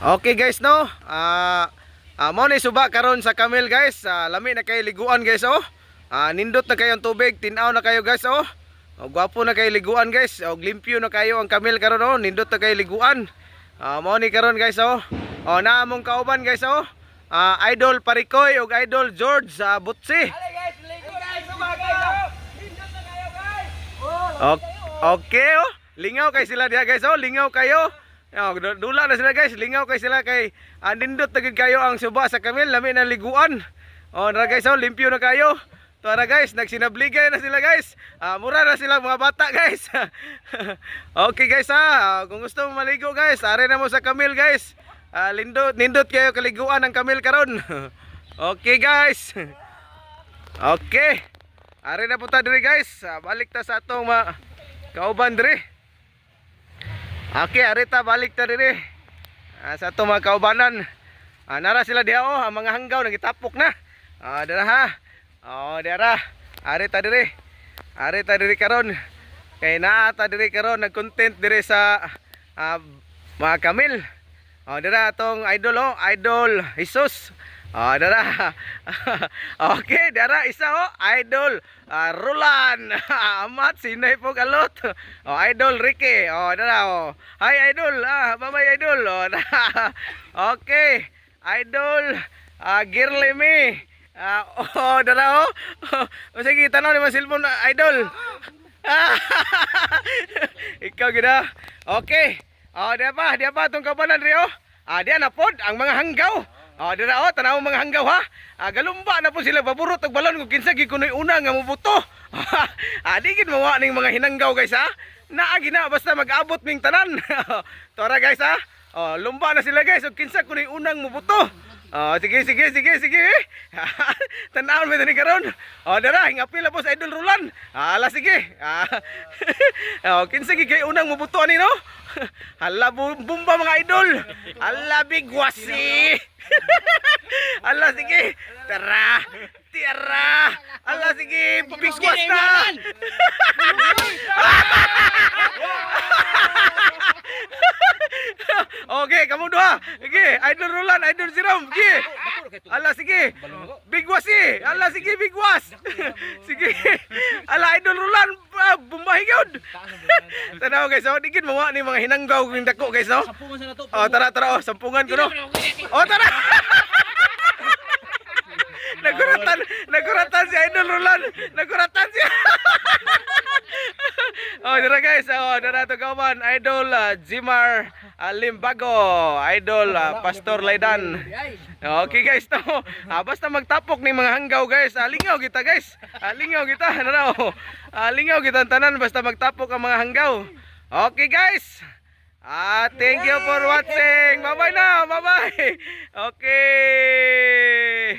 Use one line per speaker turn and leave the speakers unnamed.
Okay guys no. Mo ni suba karon sa Camel guys. Lami na kayo liguan guys oh. Nindot na kayo ang tubig, tinaw na kayo guys oh. Gwapo na kayo liguan guys. Limpyo na kayo ang Camel karon oh. Nindot na kayo liguan. Mo ni karon guys oh. Naamong kauban guys oh. Idol Parikoy ug Idol George Butsi. Okay oh. Lingaw kay sila diha guys oh. Lingaw kayo. Dula na sila guys, lingaw kay sila kay nindot na gid kayo ang suba sa Camel, lami na liguan. Nara guys, limpyo na kayo. Tara guys, nagsinabligay na sila guys. Mura na sila mga bata guys. Okay guys kung gusto mo maligo guys, are na mo sa Camel guys. Nindot kayo kaliguan ang Camel karon. Okay guys. Okay. Are na po ta diri guys. Balik ta sa atong kauban diri. Okay, arita balik ta diri. Sa ato mga kaubanan. Nara sila diha oh, ang mga hanggaw nagitapok na. Dara ha. Dara. Arita diri. Arita diri karon. Kay naa ta diri karon nag-content diri sa mga Camel. Dara atong idol oh, Idol Jesus. Dara. Okay, dara isa oh, Idol Roland. Amat sinay po kalot. Idol Ricky. Dara oh. Hi Idol. Bye-bye Idol. Okay. Idol Girly Me. Dara oh. Sige tanaw ni mga cellphone Idol. Ikaw gida. Okay. Dia pa tong kabanan ri oh. Dia na pod ang mga hanggaw. Dira oh, tanaw mga hanggaw ha. Galumba na po sila baburot og balon kung kinsa gi kunoy una nga mobuto. Di gid mawa ning mga hinanggaw guys ha. Naa gina basta mag-abot ming tanan. Tara guys ha. Lumba na sila guys og kinsa kunoy unang mobuto. Sige. Tanaw mi tani karon. Dara hingapil na po sa Idol Roland. Sige. Kinsa gi kay unang mobuto ani no? Hala bumba mga idol. Hala bigwasi. Hala sige. Tara. Hala sige, bigwas na. Okay, kamu dua. Okay, Idol Roland, Idol Jerome. Okay. Ala sige. Bigwasi. Ala sige bigwas. Sige. Ala Idol Roland bumbahi gyud. Tanaw guys, digid mo ni mga hinanggaw ning dako guys no. Tara sampungan ko no. Tara. Naguratan si Idol Roland. Naguratan siya. Dara guys, dara to kauban Idol Jimar Limbago, Idol Pastor Laidan. Okay guys to. Basta magtapok ni mga hanggaw guys. Lingaw kita guys. Lingaw kita. Lingaw kita tanan basta magtapok ang mga hanggaw. Okay guys. Thank you for watching. Bye bye now. Bye bye. Okay.